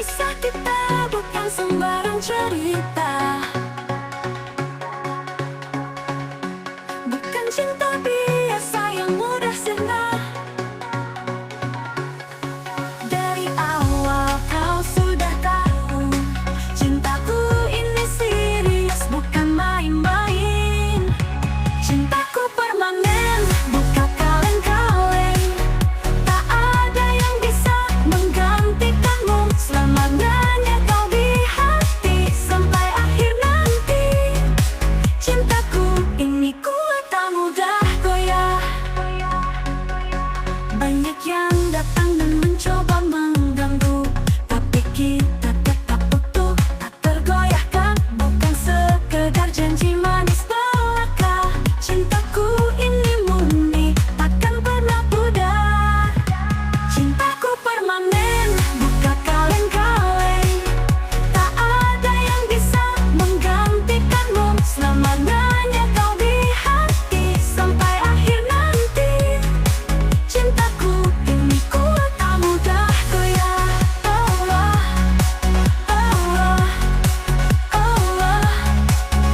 Kisah kita bukan sembarang cerita, bukan cinta biasa yang mudah sirna. Dari awal kau sudah tahu, cintaku ini serius, bukan main-main. Cintaku permanen, bukan kaleng-kaleng. Tak ada yang bisa menggantikanmu. Selamanya kau di hati sampai akhir nanti. Cintaku ini kuat, tak mudah goyah. Banyak yang datang dan mencoba mengganggu, tapi kita tetap utuh, tak tergoyahkan. Bukan sekedar janji manis belaka. Cintaku ini murni, takkan pernah pudar. Cintaku permanen, bukan kaleng-kaleng. Tak ada yang bisa menggantikanmu. Selamanya kau di hati sampai akhir nanti. Cintaku ini kuat, tak mudah goyah. Oh, oh, oh, oh, oh.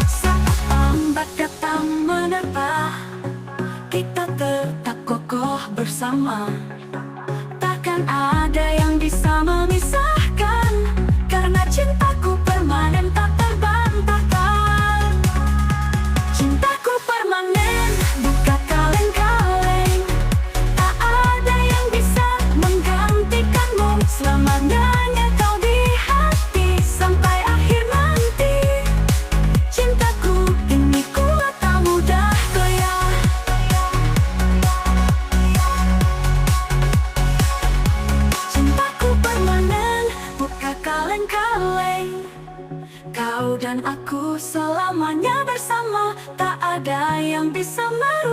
Saat ombak datang menerpa, kita tetap kokoh bersama. Takkan ada yang bisa memisahkan, karena cintaku permanen, tak terbantahkan. Cintaku permanen, bukan kaleng-kaleng. Tak ada yang bisa menggantikanmu. Selamanya kau di hati sampai akhir nanti. Cintaku ini kuat, tak mudah goyah. Cintaku permanen, bukan kaleng-kaleng. Kau dan aku selamanya bersama, tak ada yang bisa merubah.